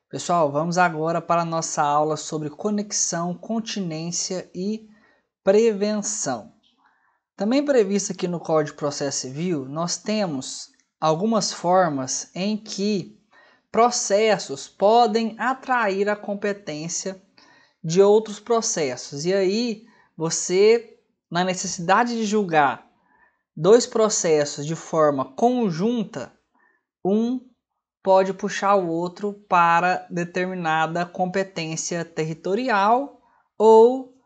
Pessoal, vamos agora para a nossa aula sobre conexão, continência e prevenção. Também previsto aqui no Código de Processo Civil, nós temos algumas formas em que processos podem atrair a competência de outros processos. E aí, você, na necessidade de julgar dois processos de forma conjunta, pode puxar o outro para determinada competência territorial ou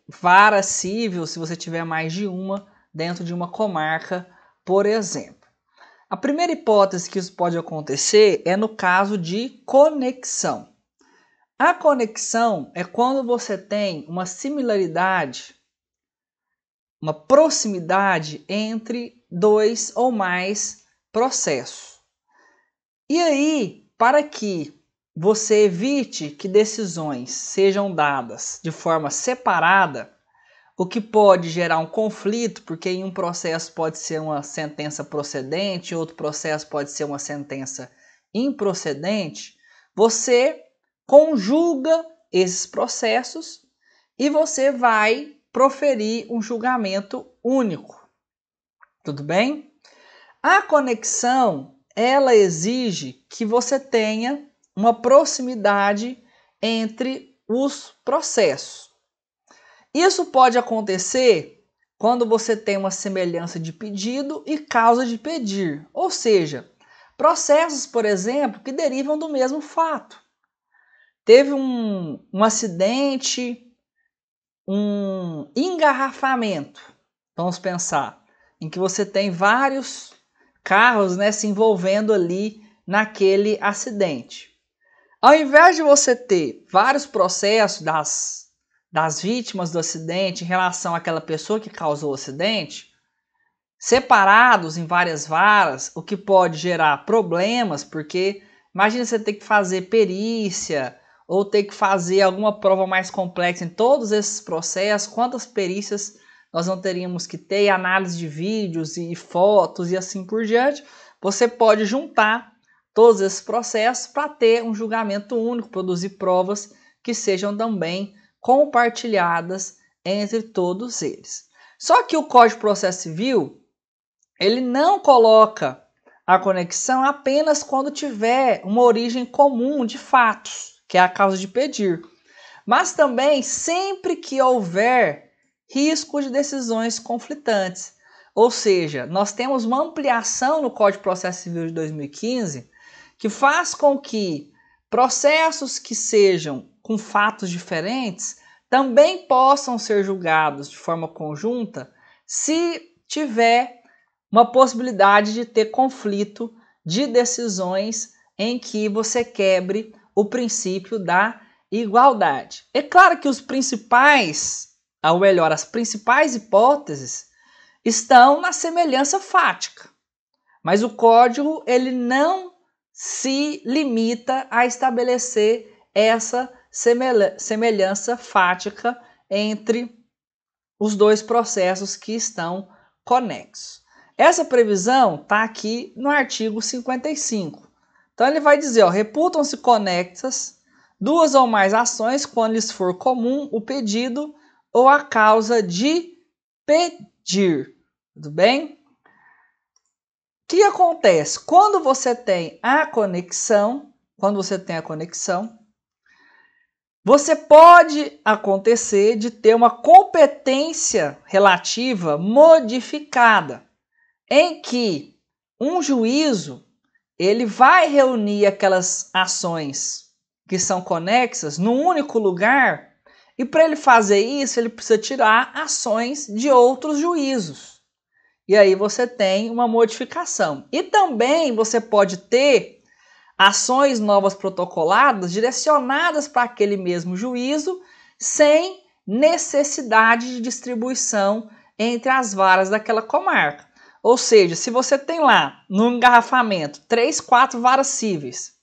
vara civil, se você tiver mais de uma, dentro de uma comarca, por exemplo. A primeira hipótese que isso pode acontecer é no caso de conexão. A conexão é quando você tem uma similaridade, uma proximidade entre dois ou mais processos. E aí, para que você evite que decisões sejam dadas de forma separada, o que pode gerar um conflito, porque em um processo pode ser uma sentença procedente, em outro processo pode ser uma sentença improcedente, você conjuga esses processos e você vai proferir um julgamento único. Tudo bem? A conexão, ela exige que você tenha uma proximidade entre os processos. Isso pode acontecer quando você tem uma semelhança de pedido e causa de pedir, ou seja, processos, por exemplo, que derivam do mesmo fato. Teve um acidente, um engarrafamento, vamos pensar, em que você tem vários carros se envolvendo ali naquele acidente. Ao invés de você ter vários processos das vítimas do acidente em relação àquela pessoa que causou o acidente, separados em várias varas, o que pode gerar problemas, porque imagina você ter que fazer perícia ou ter que fazer alguma prova mais complexa em todos esses processos, quantas perícias nós não teríamos que ter, análise de vídeos e fotos e assim por diante. Você pode juntar todos esses processos para ter um julgamento único, produzir provas que sejam também compartilhadas entre todos eles. Só que o Código de Processo Civil, ele não coloca a conexão apenas quando tiver uma origem comum de fatos, que é a causa de pedir, mas também sempre que houver risco de decisões conflitantes. Ou seja, nós temos uma ampliação no Código de Processo Civil de 2015 que faz com que processos que sejam com fatos diferentes também possam ser julgados de forma conjunta se tiver uma possibilidade de ter conflito de decisões em que você quebre o princípio da igualdade. É claro que as principais hipóteses estão na semelhança fática, mas o código ele não se limita a estabelecer essa semelhança fática entre os dois processos que estão conexos. Essa previsão está aqui no artigo 55. Então ele vai dizer, reputam-se conexas duas ou mais ações quando lhes for comum o pedido ou a causa de pedir. Tudo bem? O que acontece? Quando você tem a conexão, você pode acontecer de ter uma competência relativa modificada, em que um juízo ele vai reunir aquelas ações que são conexas num único lugar, e para ele fazer isso, ele precisa tirar ações de outros juízos. E aí você tem uma modificação. E também você pode ter ações novas protocoladas direcionadas para aquele mesmo juízo, sem necessidade de distribuição entre as varas daquela comarca. Ou seja, se você tem lá no engarrafamento 3, 4 varas cíveis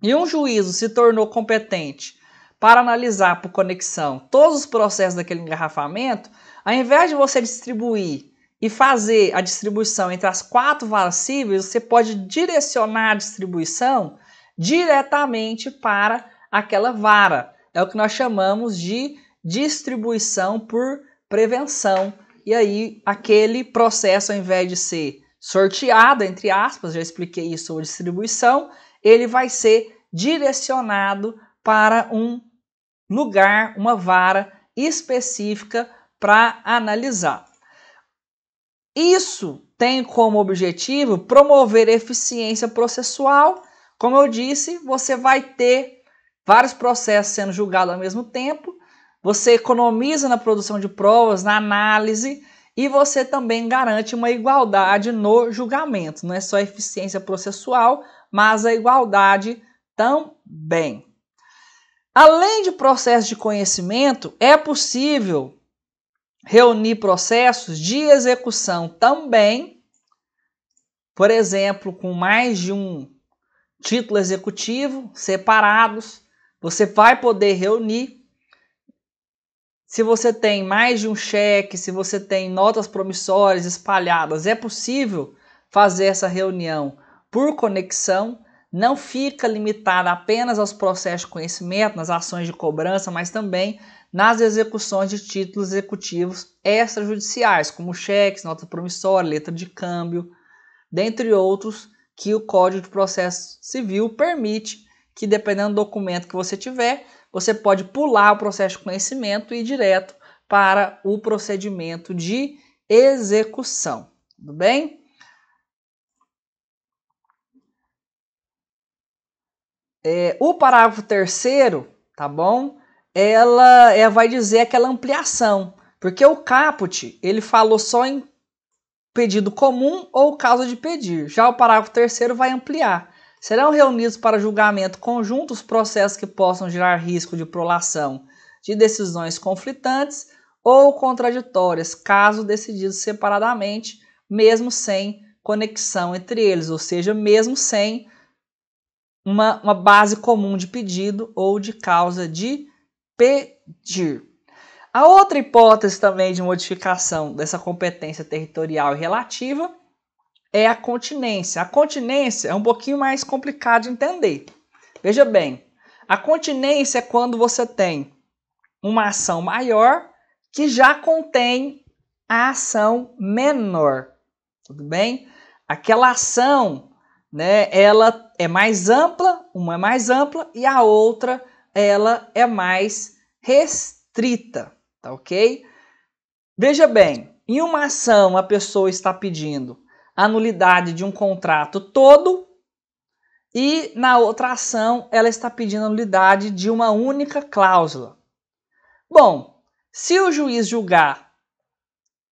e um juízo se tornou competente para analisar por conexão todos os processos daquele engarrafamento, ao invés de você distribuir e fazer a distribuição entre as 4 varas cíveis, você pode direcionar a distribuição diretamente para aquela vara. É o que nós chamamos de distribuição por prevenção. E aí, aquele processo, ao invés de ser sorteado, entre aspas, já expliquei isso sobre distribuição, ele vai ser direcionado para um lugar, uma vara específica para analisar. Isso tem como objetivo promover eficiência processual. Como eu disse, você vai ter vários processos sendo julgados ao mesmo tempo, você economiza na produção de provas, na análise, e você também garante uma igualdade no julgamento. Não é só eficiência processual, mas a igualdade também. Além de processos de conhecimento, é possível reunir processos de execução também, por exemplo, com mais de um título executivo separados, você vai poder reunir. Se você tem mais de um cheque, se você tem notas promissórias espalhadas, é possível fazer essa reunião por conexão. Não fica limitada apenas aos processos de conhecimento, nas ações de cobrança, mas também nas execuções de títulos executivos extrajudiciais, como cheques, nota promissória, letra de câmbio, dentre outros, que o Código de Processo Civil permite que, dependendo do documento que você tiver, você pode pular o processo de conhecimento e ir direto para o procedimento de execução. Tudo bem? O parágrafo 3º, tá bom? Ela vai dizer aquela ampliação, porque o caput, ele falou só em pedido comum ou causa de pedir. Já o parágrafo 3º vai ampliar. Serão reunidos para julgamento conjunto os processos que possam gerar risco de prolação de decisões conflitantes ou contraditórias, caso decididos separadamente, mesmo sem conexão entre eles, ou seja, mesmo sem uma base comum de pedido ou de causa de pedir. A outra hipótese também de modificação dessa competência territorial e relativa é a continência. A continência é um pouquinho mais complicado de entender. Veja bem, a continência é quando você tem uma ação maior que já contém a ação menor. Tudo bem? Aquela ação, né, ela é mais ampla, uma é mais ampla e a outra ela é mais restrita, tá ok? Veja bem, em uma ação a pessoa está pedindo a nulidade de um contrato todo e na outra ação ela está pedindo a nulidade de uma única cláusula. Bom, se o juiz julgar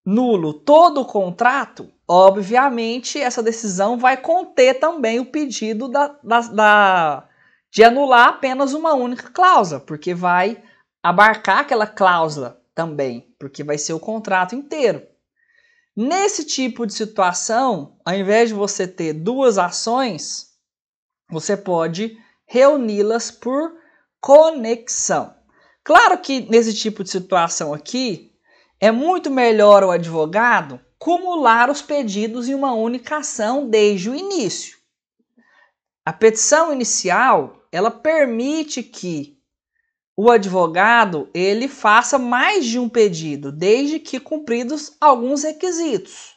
nulo todo o contrato, obviamente essa decisão vai conter também o pedido de anular apenas uma única cláusula, porque vai abarcar aquela cláusula também, porque vai ser o contrato inteiro. Nesse tipo de situação, ao invés de você ter duas ações, você pode reuni-las por conexão. Claro que nesse tipo de situação aqui, é muito melhor o advogado cumular os pedidos em uma única ação desde o início. A petição inicial, ela permite que o advogado ele faça mais de um pedido, desde que cumpridos alguns requisitos.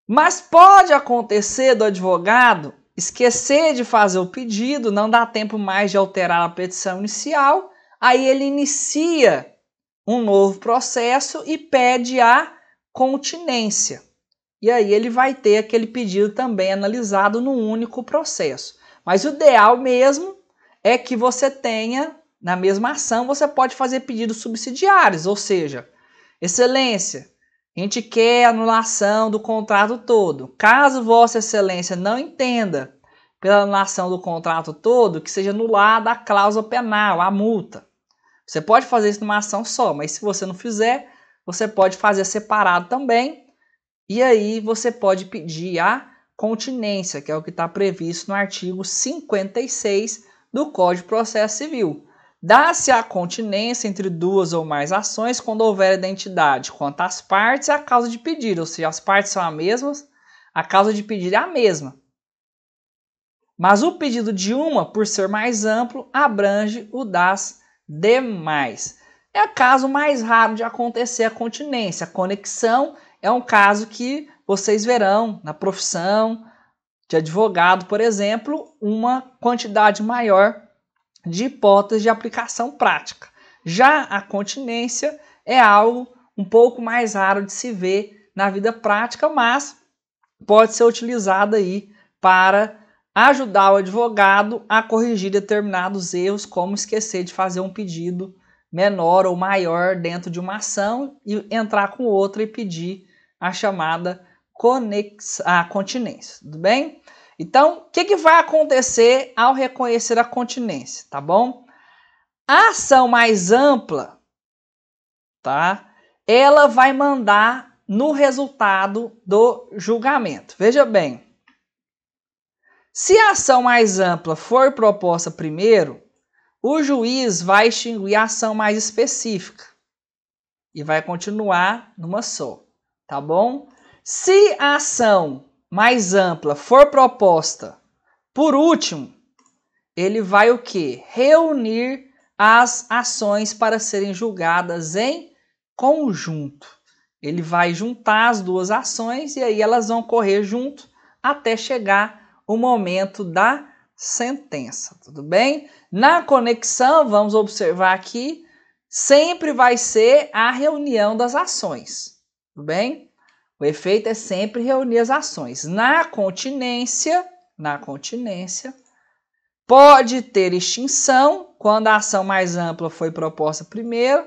Mas pode acontecer do advogado esquecer de fazer o pedido, não dá tempo mais de alterar a petição inicial, aí ele inicia um novo processo e pede a continência. E aí ele vai ter aquele pedido também analisado num único processo. Mas o ideal mesmo é que você tenha, na mesma ação, você pode fazer pedidos subsidiários, ou seja, excelência, a gente quer anulação do contrato todo. Caso Vossa Excelência não entenda pela anulação do contrato todo, que seja anulada a cláusula penal, a multa. Você pode fazer isso numa ação só, mas se você não fizer, você pode fazer separado também. E aí você pode pedir a continência, que é o que está previsto no artigo 56 do Código de Processo Civil. Dá-se a continência entre duas ou mais ações quando houver identidade quanto às partes e a causa de pedido, ou seja, as partes são as mesmas, a causa de pedido é a mesma. mas o pedido de uma, por ser mais amplo, abrange o das demais. É o caso mais raro de acontecer a continência. A conexão é um caso que vocês verão na profissão de advogado, por exemplo, uma quantidade maior de hipóteses de aplicação prática. Já a continência é algo um pouco mais raro de se ver na vida prática, mas pode ser utilizada aí para ajudar o advogado a corrigir determinados erros, como esquecer de fazer um pedido menor ou maior dentro de uma ação e entrar com outra e pedir a chamada continência, tudo bem? Então, o que vai acontecer ao reconhecer a continência, tá bom? A ação mais ampla, tá? Ela vai mandar no resultado do julgamento. Veja bem, se a ação mais ampla for proposta primeiro, o juiz vai extinguir a ação mais específica e vai continuar numa só, tá bom? Se a ação mais ampla for proposta por último, ele vai o quê? Reunir as ações para serem julgadas em conjunto. Ele vai juntar as duas ações e aí elas vão correr junto até chegar o momento da sentença, tudo bem? Na conexão, vamos observar aqui, sempre vai ser a reunião das ações, tudo bem? O efeito é sempre reunir as ações. Na continência, pode ter extinção quando a ação mais ampla foi proposta primeiro,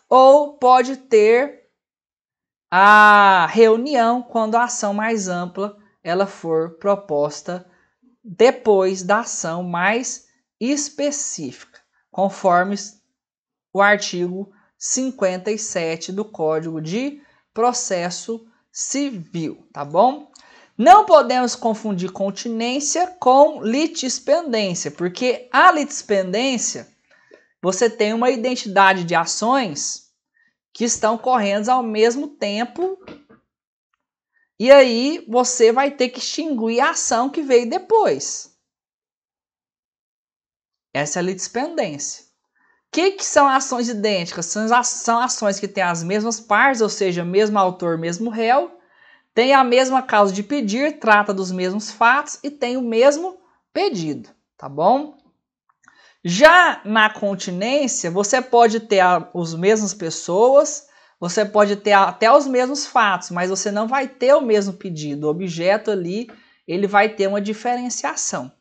ou pode ter a reunião quando a ação mais ampla ela for proposta depois da ação mais específica, conforme o artigo 57 do Código de Processo Civil, tá bom? Não podemos confundir continência com litispendência, porque a litispendência, você tem uma identidade de ações que estão correndo ao mesmo tempo e aí você vai ter que extinguir a ação que veio depois. Essa é a litispendência. O que são ações idênticas? São ações que têm as mesmas partes, ou seja, mesmo autor, mesmo réu, tem a mesma causa de pedir, trata dos mesmos fatos e tem o mesmo pedido, tá bom? Já na continência, você pode ter as mesmas pessoas, você pode ter até os mesmos fatos, mas você não vai ter o mesmo pedido. O objeto ali, ele vai ter uma diferenciação.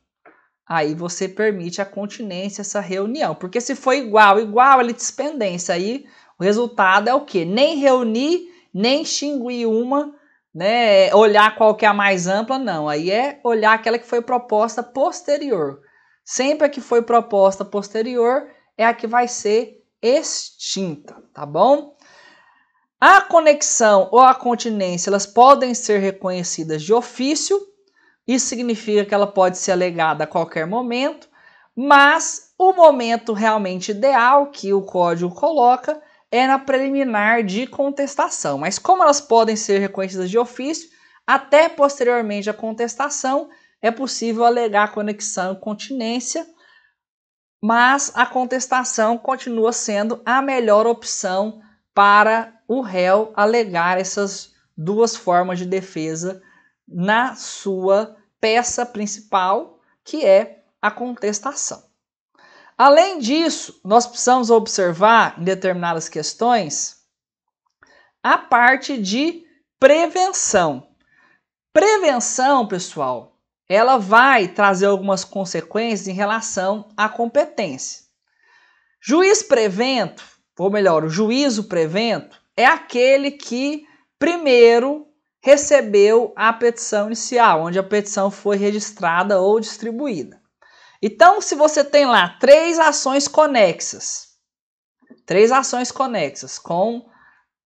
Aí você permite a continência, essa reunião. Porque se for igual a litispendência, aí o resultado é o quê? Nem reunir, nem extinguir uma, né? Olhar qual que é a mais ampla, não. Aí é olhar aquela que foi proposta posterior. Sempre a que foi proposta posterior é a que vai ser extinta, tá bom? A conexão ou a continência, elas podem ser reconhecidas de ofício. Isso significa que ela pode ser alegada a qualquer momento, mas o momento realmente ideal que o código coloca é na preliminar de contestação. Mas como elas podem ser reconhecidas de ofício, até posteriormente à contestação, é possível alegar conexão e continência, mas a contestação continua sendo a melhor opção para o réu alegar essas duas formas de defesa na sua peça principal, que é a contestação. Além disso, nós precisamos observar em determinadas questões a parte de prevenção. Prevenção, pessoal, ela vai trazer algumas consequências em relação à competência. Juiz prevento, ou melhor, o juízo prevento, é aquele que primeiro recebeu a petição inicial, onde a petição foi registrada ou distribuída. Então, se você tem lá três ações conexas com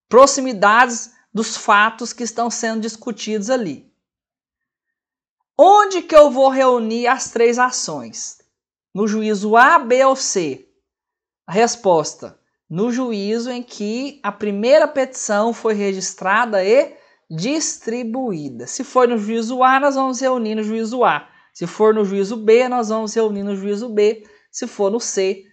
proximidades dos fatos que estão sendo discutidos ali. Onde que eu vou reunir as três ações? No juízo A, B ou C? A resposta: no juízo em que a primeira petição foi registrada e distribuída. Se for no juízo A, nós vamos reunir no juízo A. Se for no juízo B, nós vamos reunir no juízo B. Se for no C,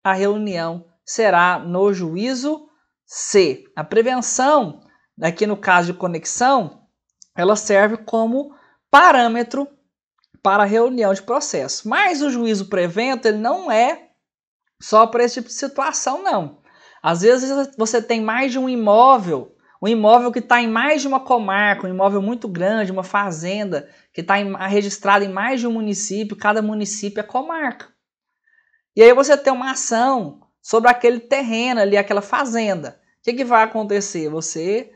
a reunião será no juízo C. A prevenção, aqui no caso de conexão, ela serve como parâmetro para a reunião de processo. Mas o juízo prevento, ele não é só para esse tipo de situação, não. Às vezes você tem mais de um imóvel que está em mais de uma comarca, um imóvel muito grande, uma fazenda, que está registrado em mais de um município, cada município é comarca. E aí você tem uma ação sobre aquele terreno ali, aquela fazenda. O que vai acontecer? Você,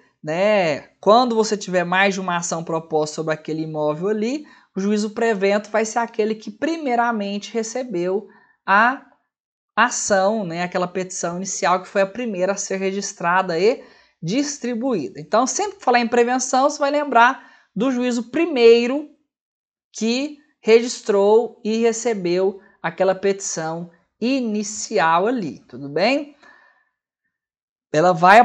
quando você tiver mais de uma ação proposta sobre aquele imóvel ali, o juízo prevento vai ser aquele que primeiramente recebeu a ação, aquela petição inicial que foi a primeira a ser registrada e distribuída. Então, sempre que falar em prevenção, você vai lembrar do juízo primeiro que registrou e recebeu aquela petição inicial ali, tudo bem? Ela vai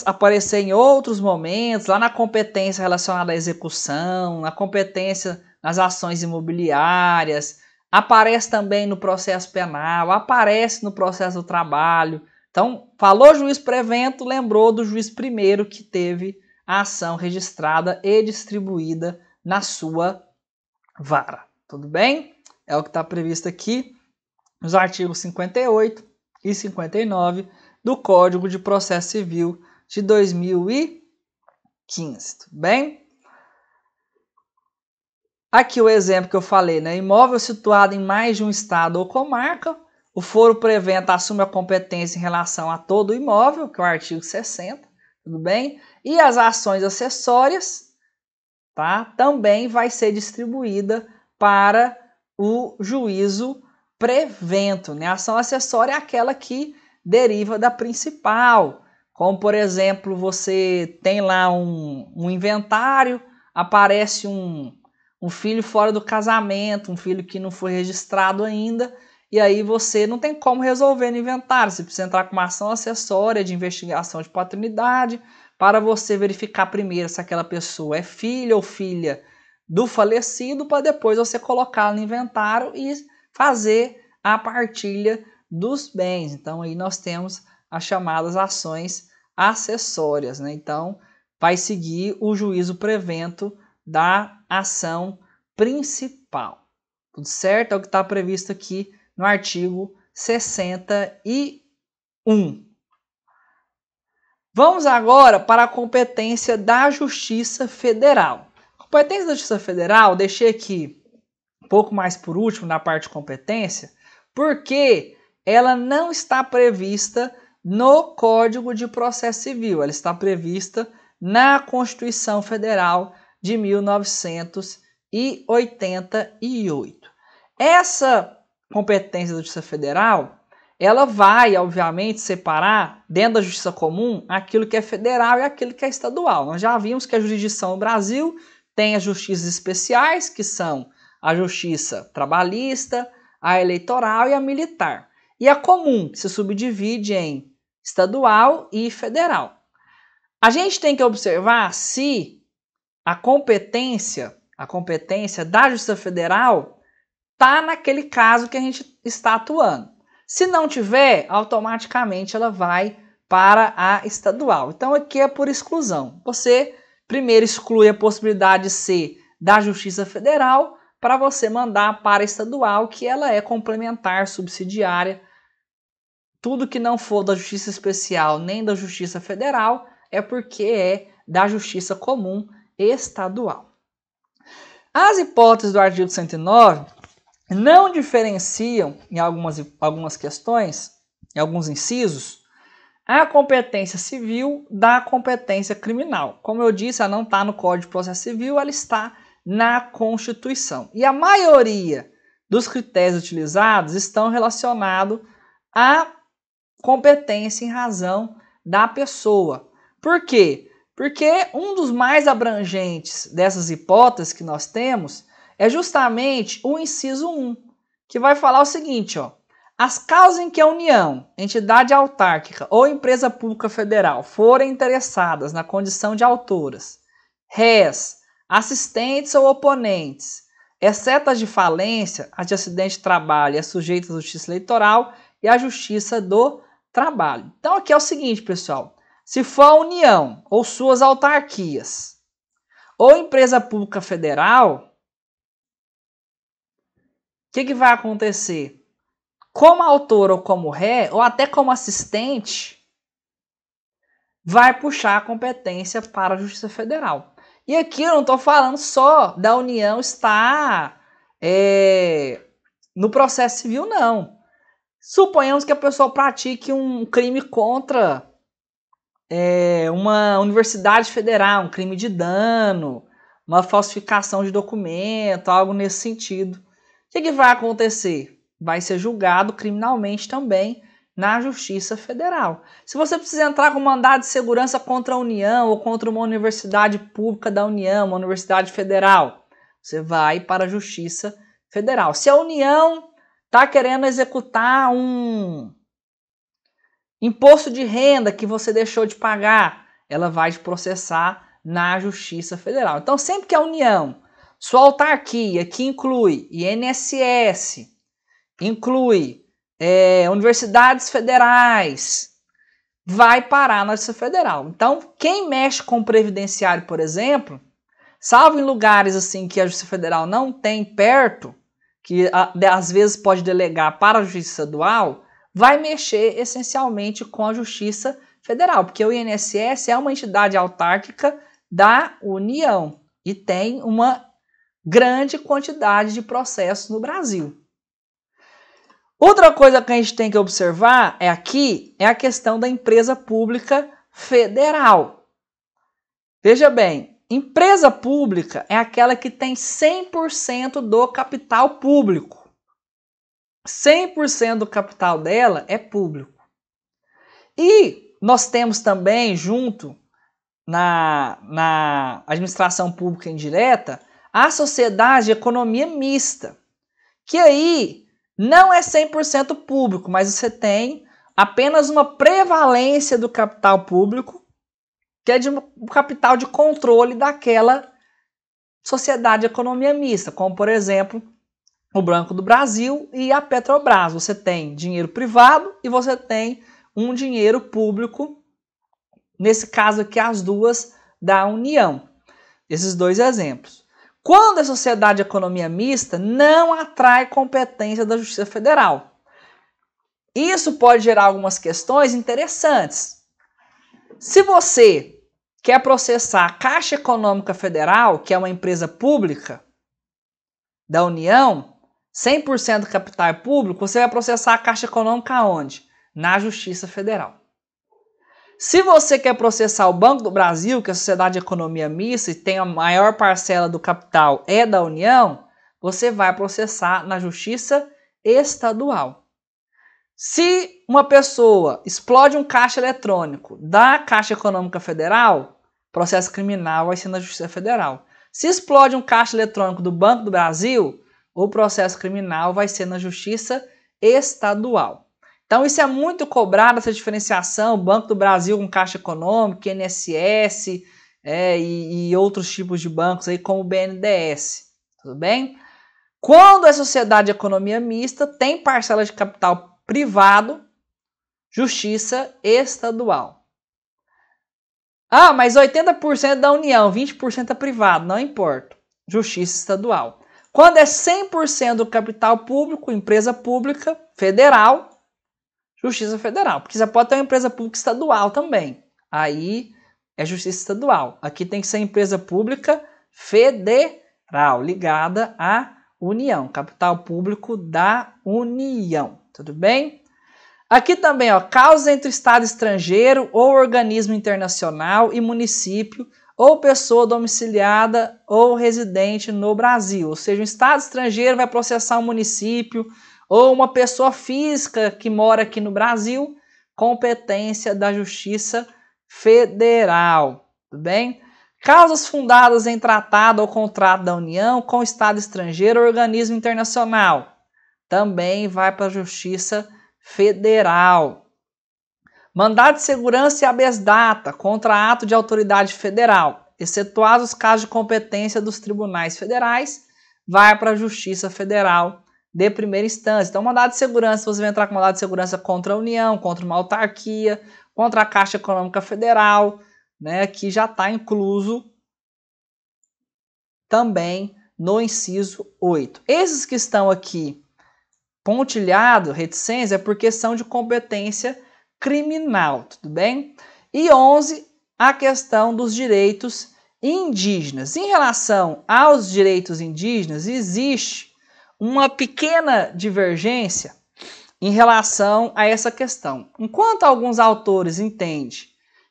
aparecer em outros momentos, lá na competência relacionada à execução, na competência nas ações imobiliárias, aparece também no processo penal, aparece no processo do trabalho. Então, falou juiz prevento, lembrou do juiz primeiro que teve a ação registrada e distribuída na sua vara. Tudo bem? É o que está previsto aqui nos artigos 58 e 59 do Código de Processo Civil de 2015. Tudo bem? Aqui o exemplo que eu falei, imóvel situado em mais de um estado ou comarca, o foro prevento assume a competência em relação a todo o imóvel, que é o artigo 60, tudo bem? E as ações acessórias, tá? Também vai ser distribuída para o juízo prevento, A ação acessória é aquela que deriva da principal, como por exemplo, você tem lá um inventário, aparece um filho fora do casamento, um filho que não foi registrado ainda, e aí você não tem como resolver no inventário, você precisa entrar com uma ação acessória de investigação de paternidade, para você verificar primeiro se aquela pessoa é filha ou filha do falecido, para depois você colocar no inventário e fazer a partilha dos bens. Então aí nós temos as chamadas ações acessórias, Então vai seguir o juízo prevento da ação principal. Tudo certo? É o que está previsto aqui no artigo 61. Vamos agora para a competência da Justiça Federal. A competência da Justiça Federal, deixei aqui um pouco mais por último na parte de competência, porque ela não está prevista no Código de Processo Civil, ela está prevista na Constituição Federal de 1988. Essa competência da Justiça Federal, ela vai, obviamente, separar dentro da Justiça Comum aquilo que é federal e aquilo que é estadual. Nós já vimos que a jurisdição no Brasil tem as justiças especiais, que são a Justiça Trabalhista, a Eleitoral e a Militar. E a Comum, que se subdivide em estadual e federal. A gente tem que observar se a competência da Justiça Federal está naquele caso que a gente está atuando. Se não tiver, automaticamente ela vai para a estadual. Então aqui é por exclusão. Você primeiro exclui a possibilidade de ser da Justiça Federal para você mandar para a estadual, que ela é complementar, subsidiária. Tudo que não for da Justiça Especial nem da Justiça Federal é porque é da Justiça Comum estadual. As hipóteses do artigo 109 não diferenciam em algumas questões, em alguns incisos, a competência civil da competência criminal. Como eu disse, ela não está no Código de Processo Civil, ela está na Constituição. E a maioria dos critérios utilizados estão relacionados à competência em razão da pessoa. Por quê? Porque um dos mais abrangentes dessas hipóteses que nós temos é justamente o inciso 1, que vai falar o seguinte, as causas em que a União, entidade autárquica ou empresa pública federal forem interessadas na condição de autoras, rés, assistentes ou oponentes exceto as de falência, as de acidente de trabalho, é sujeita à justiça eleitoral e à justiça do trabalho. Então aqui é o seguinte, pessoal, se for a União ou suas autarquias ou empresa pública federal, o que vai acontecer? Como autor ou como ré, ou até como assistente, vai puxar a competência para a Justiça Federal. E aqui eu não estou falando só da União estar no processo civil, não. Suponhamos que a pessoa pratique um crime contra uma universidade federal, um crime de dano, uma falsificação de documento, algo nesse sentido. O que vai acontecer? Vai ser julgado criminalmente também na Justiça Federal. Se você precisa entrar com mandado de segurança contra a União ou contra uma universidade pública da União, uma universidade federal, você vai para a Justiça Federal. Se a União está querendo executar um imposto de renda que você deixou de pagar, ela vai te processar na Justiça Federal. Então, sempre que a União, sua autarquia, que inclui INSS, inclui universidades federais, vai parar na Justiça Federal. Então, quem mexe com o previdenciário, por exemplo, salvo em lugares assim que a Justiça Federal não tem perto, que às vezes pode delegar para a Justiça Estadual, vai mexer essencialmente com a Justiça Federal, porque o INSS é uma entidade autárquica da União e tem uma grande quantidade de processos no Brasil. Outra coisa que a gente tem que observar é a questão da empresa pública federal. Veja bem, empresa pública é aquela que tem 100% do capital público. 100% do capital dela é público. E nós temos também, junto na administração pública indireta, a sociedade de economia mista, que aí não é 100% público, mas você tem apenas uma prevalência do capital público, que é o capital de controle daquela sociedade de economia mista, como, por exemplo, o Banco do Brasil e a Petrobras. Você tem dinheiro privado e você tem um dinheiro público, nesse caso aqui as duas da União. Esses dois exemplos. Quando a sociedade de economia mista não atrai competência da Justiça Federal. Isso pode gerar algumas questões interessantes. Se você quer processar a Caixa Econômica Federal, que é uma empresa pública da União, 100% do capital é público, você vai processar a Caixa Econômica onde? Na Justiça Federal. Se você quer processar o Banco do Brasil, que é a sociedade de economia mista e tem a maior parcela do capital é da União, você vai processar na Justiça Estadual. Se uma pessoa explode um caixa eletrônico da Caixa Econômica Federal, processo criminal vai ser na Justiça Federal. Se explode um caixa eletrônico do Banco do Brasil, o processo criminal vai ser na Justiça Estadual. Então isso é muito cobrado, essa diferenciação, Banco do Brasil com Caixa Econômica, INSS e outros tipos de bancos aí como o BNDES, tudo bem? Quando é sociedade de economia mista, tem parcela de capital privado, Justiça Estadual. Ah, mas 80% da União, 20% é privado, não importa, Justiça Estadual. Quando é 100% do capital público, empresa pública, federal, Justiça Federal. Porque você pode ter uma empresa pública estadual também. Aí é Justiça Estadual. Aqui tem que ser empresa pública federal, ligada à União. Capital público da União. Tudo bem? Aqui também, ó, causas entre Estado estrangeiro ou organismo internacional e município ou pessoa domiciliada ou residente no Brasil. Ou seja, um Estado estrangeiro vai processar um município ou uma pessoa física que mora aqui no Brasil, competência da Justiça Federal, tudo bem? Causas fundadas em tratado ou contrato da União com Estado estrangeiro ou organismo internacional, também vai para a Justiça Federal. Mandado de segurança e habeas data contra ato de autoridade federal, excetuados os casos de competência dos tribunais federais, vai para a Justiça Federal de primeira instância. Então, mandado de segurança, você vai entrar com mandado de segurança contra a União, contra uma autarquia, contra a Caixa Econômica Federal, né, que já está incluso também no inciso 8. Esses que estão aqui pontilhados, reticências, é porque são de competência criminal, tudo bem? E 11, a questão dos direitos indígenas. Em relação aos direitos indígenas, existe uma pequena divergência em relação a essa questão. Enquanto alguns autores entendem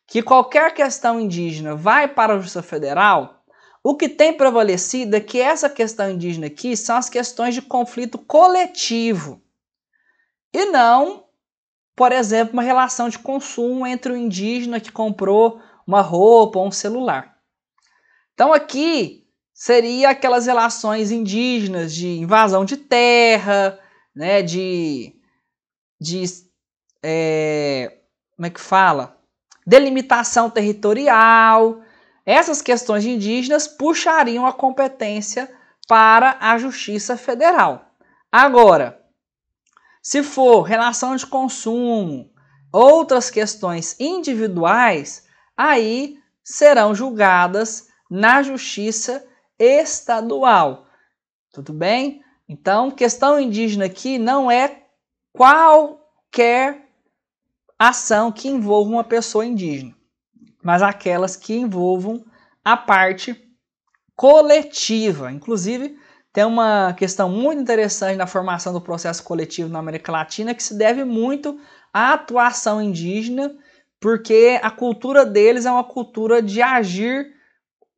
que qualquer questão indígena vai para a Justiça Federal, o que tem prevalecido é que essa questão indígena aqui são as questões de conflito coletivo e não, por exemplo, uma relação de consumo entre o indígena que comprou uma roupa ou um celular. Então aqui seria aquelas relações indígenas de invasão de terra, né, como é que fala? Delimitação territorial. Essas questões indígenas puxariam a competência para a Justiça Federal. Agora, se for relação de consumo, outras questões individuais, aí serão julgadas na Justiça Estadual. Tudo bem? Então, questão indígena aqui não é qualquer ação que envolva uma pessoa indígena, mas aquelas que envolvam a parte coletiva. Inclusive, tem uma questão muito interessante na formação do processo coletivo na América Latina que se deve muito à atuação indígena, porque a cultura deles é uma cultura de agir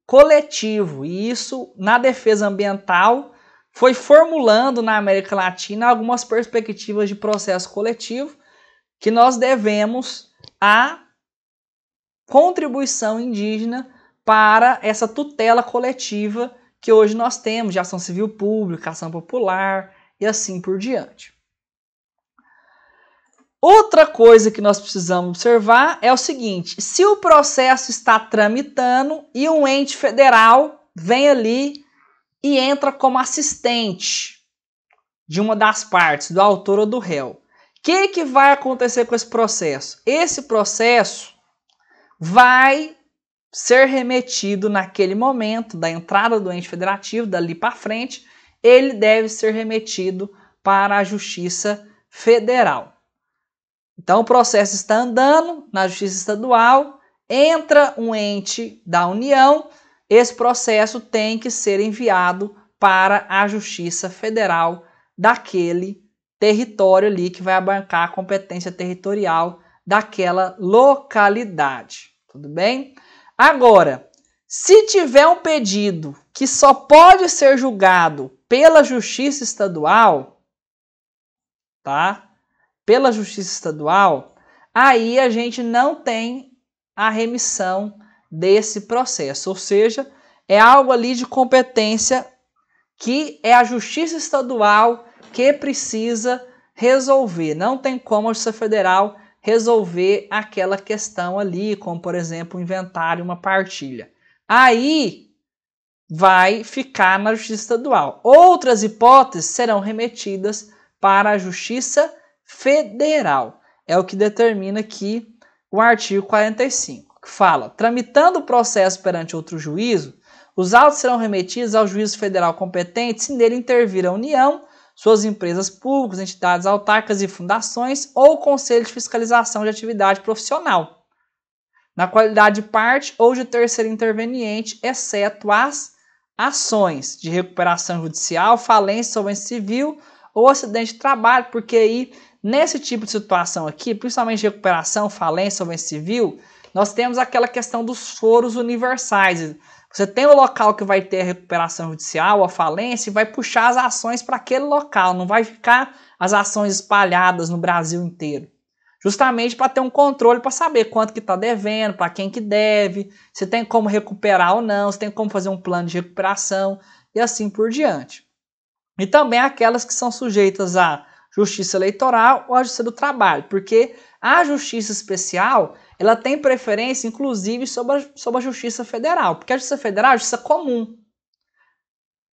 coletivo, e isso, na defesa ambiental, foi formulando na América Latina algumas perspectivas de processo coletivo que nós devemos à contribuição indígena para essa tutela coletiva que hoje nós temos de ação civil pública, ação popular e assim por diante. Outra coisa que nós precisamos observar é o seguinte: se o processo está tramitando e um ente federal vem ali e entra como assistente de uma das partes, do autor ou do réu, o que vai acontecer com esse processo? Esse processo vai ser remetido naquele momento da entrada do ente federativo, dali para frente, ele deve ser remetido para a Justiça Federal. Então o processo está andando na Justiça Estadual, entra um ente da União, esse processo tem que ser enviado para a Justiça Federal daquele território ali que vai abarcar a competência territorial daquela localidade. Tudo bem? Agora, se tiver um pedido que só pode ser julgado pela Justiça Estadual, tá? Pela Justiça Estadual, aí a gente não tem a remissão desse processo, ou seja, é algo ali de competência que é a Justiça Estadual que precisa resolver. Não tem como a Justiça Federal resolver aquela questão ali, como por exemplo, um inventário, uma partilha. Aí vai ficar na Justiça Estadual. Outras hipóteses serão remetidas para a Justiça Federal. É o que determina aqui o artigo 45, que fala: tramitando o processo perante outro juízo, os autos serão remetidos ao juízo federal competente se nele intervir a União, suas empresas públicas, entidades autárquicas e fundações ou Conselho de Fiscalização de Atividade Profissional, na qualidade de parte ou de terceiro interveniente, exceto as ações de recuperação judicial, falência, insolvência civil ou acidente de trabalho, porque aí, nesse tipo de situação aqui, principalmente de recuperação, falência, insolvência civil, nós temos aquela questão dos foros universais. Você tem o local que vai ter a recuperação judicial, a falência, e vai puxar as ações para aquele local, não vai ficar as ações espalhadas no Brasil inteiro. Justamente para ter um controle, para saber quanto que está devendo, para quem que deve, se tem como recuperar ou não, se tem como fazer um plano de recuperação e assim por diante. E também aquelas que são sujeitas à Justiça Eleitoral ou à Justiça do Trabalho, porque a Justiça Especial ela tem preferência, inclusive, sobre a Justiça Federal, porque a Justiça Federal é a justiça comum.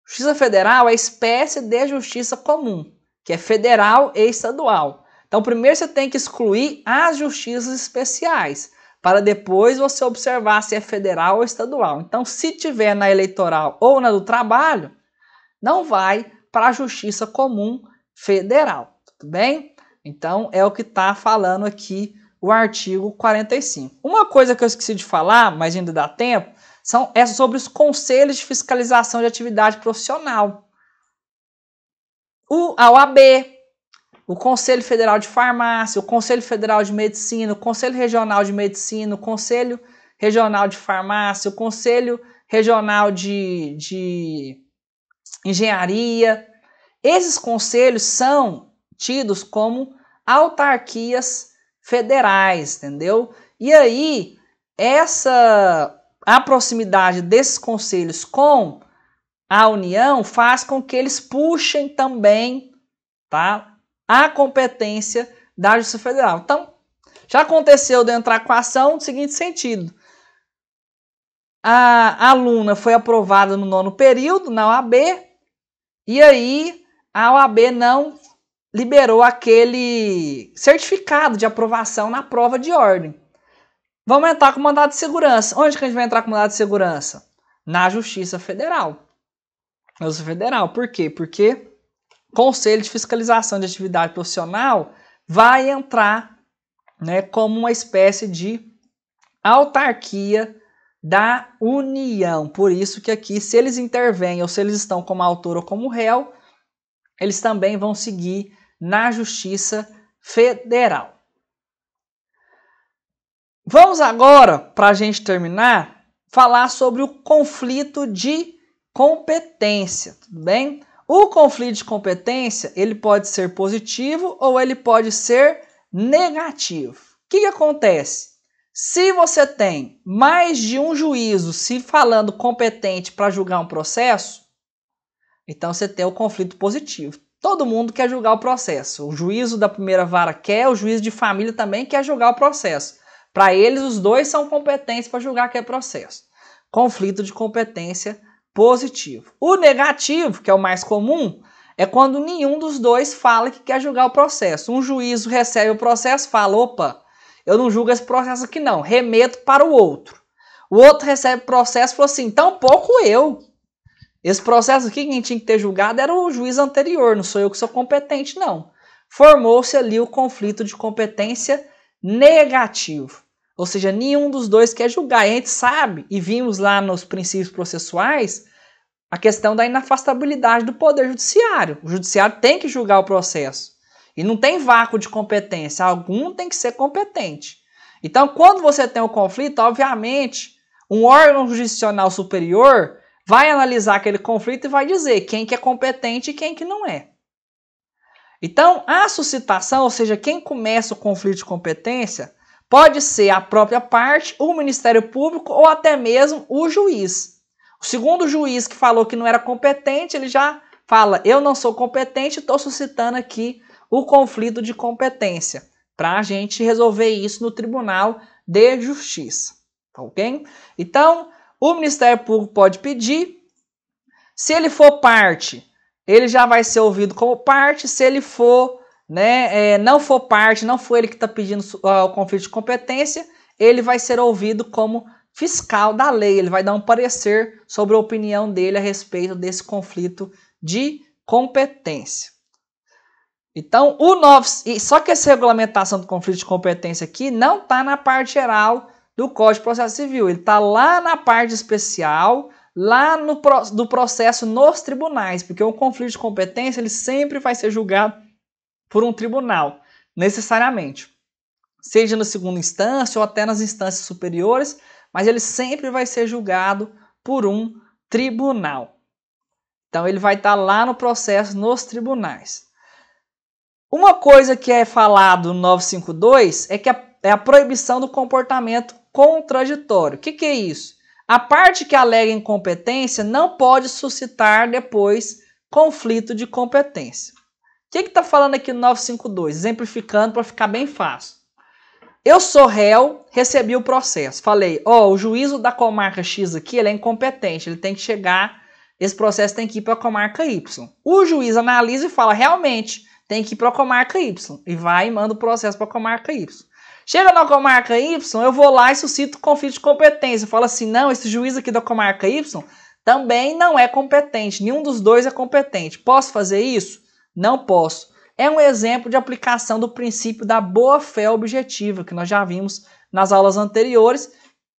Justiça federal é espécie de justiça comum, que é federal e estadual. Então, primeiro você tem que excluir as justiças especiais, para depois você observar se é federal ou estadual. Então, se tiver na eleitoral ou na do trabalho, não vai para a justiça comum federal, tudo bem? Então, é o que está falando aqui o artigo 45. Uma coisa que eu esqueci de falar, mas ainda dá tempo, é sobre os conselhos de fiscalização de atividade profissional. A OAB, o Conselho Federal de Farmácia, o Conselho Federal de Medicina, o Conselho Regional de Medicina, o Conselho Regional de Farmácia, o Conselho Regional de Engenharia. Esses conselhos são tidos como autarquias federais, entendeu? E aí, a proximidade desses conselhos com a União faz com que eles puxem também, tá, a competência da Justiça Federal. Então, já aconteceu de entrar com a ação no seguinte sentido. A aluna foi aprovada no 9º período na OAB e aí a OAB não liberou aquele certificado de aprovação na prova de ordem. Vamos entrar com mandado de segurança. Onde que a gente vai entrar com mandado de segurança? Na Justiça Federal. Na Justiça Federal. Por quê? Porque Conselho de Fiscalização de Atividade Profissional vai entrar, né, como uma espécie de autarquia da União. Por isso que aqui, se eles intervêm ou se eles estão como autor ou como réu, eles também vão seguir na Justiça Federal. Vamos agora, para a gente terminar, falar sobre o conflito de competência, tudo bem? O conflito de competência, ele pode ser positivo ou ele pode ser negativo. O que acontece? Se você tem mais de um juízo se falando competente para julgar um processo, então você tem o conflito positivo. Todo mundo quer julgar o processo. O juízo da primeira vara quer, o juízo de família também quer julgar o processo. Para eles, os dois são competentes para julgar aquele processo. Conflito de competência positivo. O negativo, que é o mais comum, é quando nenhum dos dois fala que quer julgar o processo. Um juízo recebe o processo e fala, opa, eu não julgo esse processo aqui não, remeto para o outro. O outro recebe o processo e falou assim, tampouco eu. Esse processo aqui que a gente tinha que ter julgado era o juiz anterior, não sou eu que sou competente não. Formou-se ali o conflito de competência negativo. Ou seja, nenhum dos dois quer julgar. E a gente sabe, e vimos lá nos princípios processuais, a questão da inafastabilidade do Poder Judiciário. O Judiciário tem que julgar o processo. E não tem vácuo de competência. Algum tem que ser competente. Então, quando você tem um conflito, obviamente, um órgão jurisdicional superior vai analisar aquele conflito e vai dizer quem que é competente e quem que não é. Então, a suscitação, ou seja, quem começa o conflito de competência, pode ser a própria parte, o Ministério Público ou até mesmo o juiz. O segundo juiz que falou que não era competente, ele já fala, eu não sou competente, estou suscitando aqui o conflito de competência, para a gente resolver isso no Tribunal de Justiça. Ok? Então, o Ministério Público pode pedir, se ele for parte, ele já vai ser ouvido como parte, se ele for, não for parte, não for ele que está pedindo o conflito de competência, ele vai ser ouvido como fiscal da lei, ele vai dar um parecer sobre a opinião dele a respeito desse conflito de competência. Então, só que essa regulamentação do conflito de competência aqui não está na parte geral do Código de Processo Civil, ele está lá na parte especial, lá do processo nos tribunais, porque o conflito de competência ele sempre vai ser julgado por um tribunal, necessariamente. Seja na segunda instância ou até nas instâncias superiores, mas ele sempre vai ser julgado por um tribunal. Então ele vai estar lá no processo nos tribunais. Uma coisa que é falado no 952 é que é a proibição do comportamento contraditório. O que é isso? A parte que alega incompetência não pode suscitar depois conflito de competência. O que está falando aqui no 952? Exemplificando para ficar bem fácil. Eu sou réu, recebi o processo. Falei, o juízo da comarca X aqui ele é incompetente, ele tem que chegar esse processo tem que ir para a comarca Y. O juiz analisa e fala, realmente, tem que ir para a comarca Y. E vai e manda o processo para a comarca Y. Chega na comarca Y, eu vou lá e suscito conflito de competência. Eu falo assim, não, esse juiz aqui da comarca Y também não é competente. Nenhum dos dois é competente. Posso fazer isso? Não posso. É um exemplo de aplicação do princípio da boa-fé objetiva, que nós já vimos nas aulas anteriores,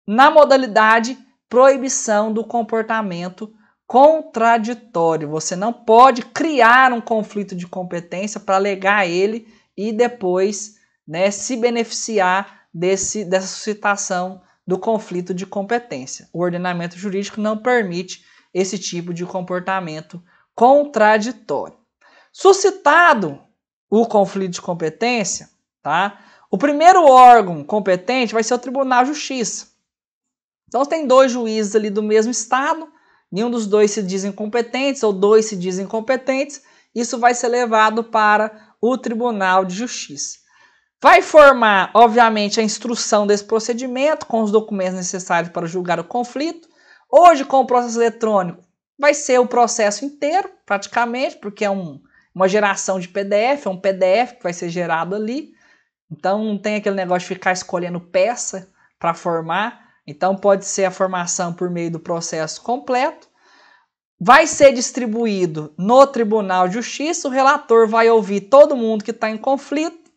na modalidade proibição do comportamento contraditório. Você não pode criar um conflito de competência para alegar ele e depois, né, se beneficiar dessa suscitação do conflito de competência. O ordenamento jurídico não permite esse tipo de comportamento contraditório. Suscitado o conflito de competência, tá? O primeiro órgão competente vai ser o Tribunal de Justiça. Então tem dois juízes ali do mesmo estado, nenhum dos dois se dizem competentes ou dois se dizem competentes, isso vai ser levado para o Tribunal de Justiça. Vai formar, obviamente, a instrução desse procedimento com os documentos necessários para julgar o conflito. Hoje, com o processo eletrônico, vai ser o processo inteiro, praticamente, porque é uma geração de PDF, é um PDF que vai ser gerado ali. Então, não tem aquele negócio de ficar escolhendo peça para formar. Então, pode ser a formação por meio do processo completo. Vai ser distribuído no Tribunal de Justiça. O relator vai ouvir todo mundo que está em conflito,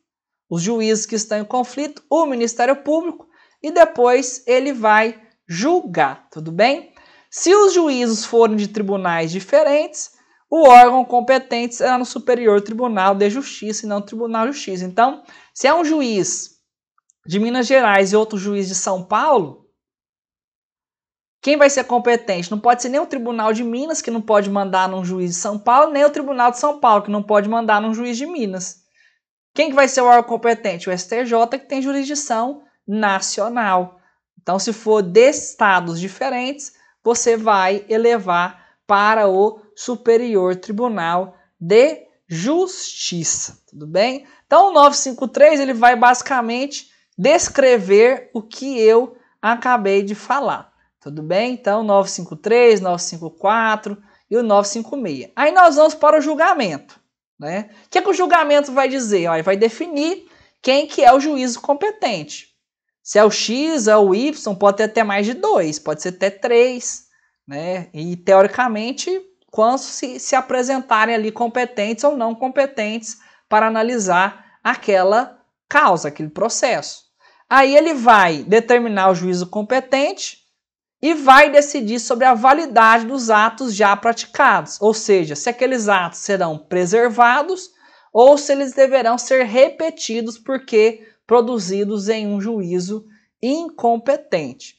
os juízes que estão em conflito, o Ministério Público, e depois ele vai julgar, tudo bem? Se os juízes forem de tribunais diferentes, o órgão competente será no Superior Tribunal de Justiça e não no Tribunal de Justiça. Então, se é um juiz de Minas Gerais e outro juiz de São Paulo, quem vai ser competente? Não pode ser nem o Tribunal de Minas, que não pode mandar num juiz de São Paulo, nem o Tribunal de São Paulo, que não pode mandar num juiz de Minas. Quem que vai ser o órgão competente? O STJ, que tem jurisdição nacional. Então, se for de estados diferentes, você vai elevar para o Superior Tribunal de Justiça, tudo bem? Então, o 953 ele vai basicamente descrever o que eu acabei de falar, tudo bem? Então, 953, 954 e o 956. Aí nós vamos para o julgamento. Né? O que o julgamento vai dizer? Ó, ele vai definir quem que é o juízo competente. Se é o X, é o Y, pode ter até mais de 2, pode ser até 3. Né? E, teoricamente, quantos se apresentarem ali competentes ou não competentes para analisar aquela causa, aquele processo. Aí ele vai determinar o juízo competente e vai decidir sobre a validade dos atos já praticados, ou seja, se aqueles atos serão preservados ou se eles deverão ser repetidos porque produzidos em um juízo incompetente.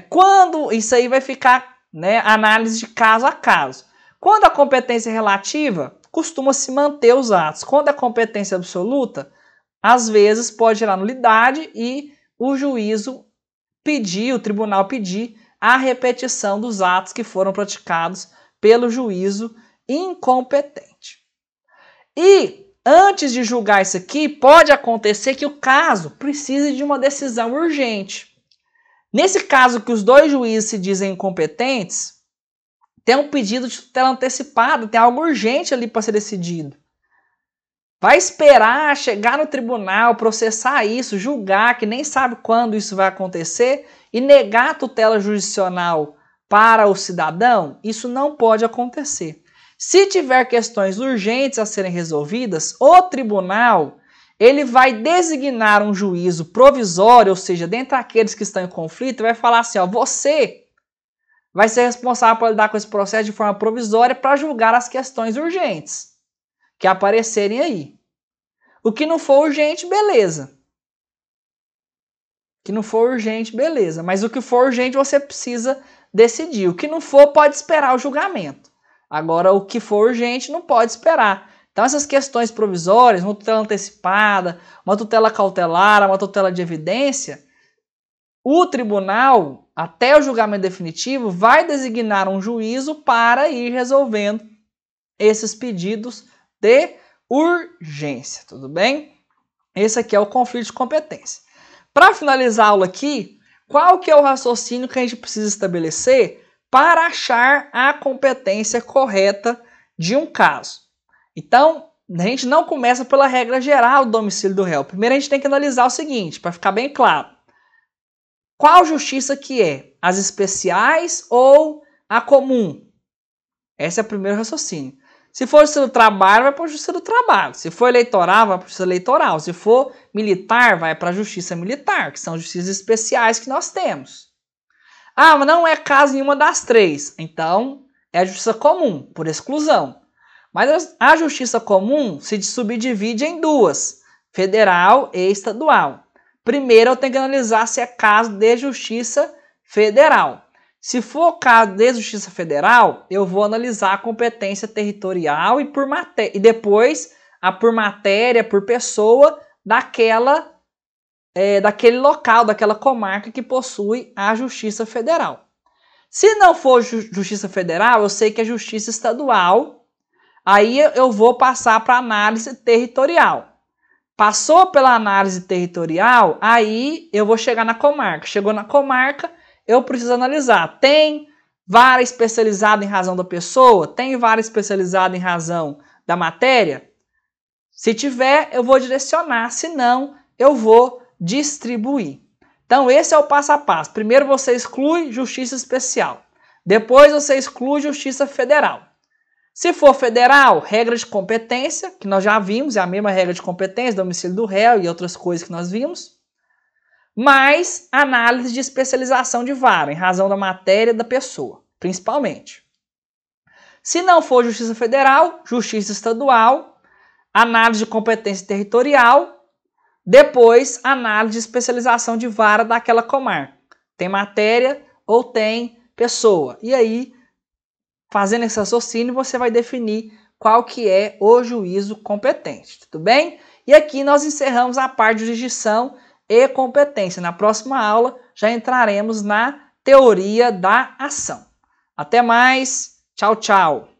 Quando isso aí vai ficar, análise de caso a caso. Quando a competência é relativa, costuma-se manter os atos. Quando a competência é absoluta, às vezes pode gerar nulidade e o juízo pedir, o tribunal pedir a repetição dos atos que foram praticados pelo juízo incompetente. E antes de julgar isso aqui, pode acontecer que o caso precise de uma decisão urgente. Nesse caso que os dois juízes se dizem incompetentes, tem um pedido de tutela antecipada, tem algo urgente ali para ser decidido. Vai esperar chegar no tribunal, processar isso, julgar, que nem sabe quando isso vai acontecer, e negar a tutela jurisdicional para o cidadão? Isso não pode acontecer. Se tiver questões urgentes a serem resolvidas, o tribunal ele vai designar um juízo provisório, ou seja, dentre aqueles que estão em conflito, vai falar assim, ó, você vai ser responsável por lidar com esse processo de forma provisória para julgar as questões urgentes que aparecerem aí. O que não for urgente, beleza. O que não for urgente, beleza. Mas o que for urgente, você precisa decidir. O que não for, pode esperar o julgamento. Agora, o que for urgente, não pode esperar. Então, essas questões provisórias, uma tutela antecipada, uma tutela cautelar, uma tutela de evidência, o tribunal, até o julgamento definitivo, vai designar um juízo para ir resolvendo esses pedidos de urgência, tudo bem? Esse aqui é o conflito de competência. Para finalizar a aula aqui, qual que é o raciocínio que a gente precisa estabelecer para achar a competência correta de um caso. Então, a gente não começa pela regra geral do domicílio do réu. Primeiro a gente tem que analisar o seguinte, para ficar bem claro. Qual justiça que é? As especiais ou a comum? Esse é o primeiro raciocínio. Se for justiça do trabalho, vai para a justiça do trabalho. Se for eleitoral, vai para a justiça eleitoral. Se for militar, vai para a justiça militar, que são justiças especiais que nós temos. Ah, mas não é caso nenhuma das três. Então, é a justiça comum, por exclusão. Mas a justiça comum se subdivide em duas, federal e estadual. Primeiro, eu tenho que analisar se é caso de justiça federal. Se for caso de justiça federal, eu vou analisar a competência territorial e depois a por matéria, por pessoa daquele local, daquela comarca que possui a justiça federal. Se não for justiça federal, eu sei que é justiça estadual, aí eu vou passar para análise territorial. Passou pela análise territorial, aí eu vou chegar na comarca. Chegou na comarca, eu preciso analisar. Tem vara especializada em razão da pessoa? Tem vara especializada em razão da matéria? Se tiver, eu vou direcionar. Se não, eu vou distribuir. Então, esse é o passo a passo. Primeiro você exclui justiça especial. Depois você exclui justiça federal. Se for federal, regra de competência, que nós já vimos, é a mesma regra de competência, domicílio do réu e outras coisas que nós vimos, mais análise de especialização de vara, em razão da matéria da pessoa, principalmente. Se não for justiça federal, justiça estadual, análise de competência territorial, depois análise de especialização de vara daquela comarca. Tem matéria ou tem pessoa. E aí, fazendo esse raciocínio, você vai definir qual que é o juízo competente, tudo bem? E aqui nós encerramos a parte de jurisdição e competência. Na próxima aula já entraremos na teoria da ação. Até mais, tchau, tchau!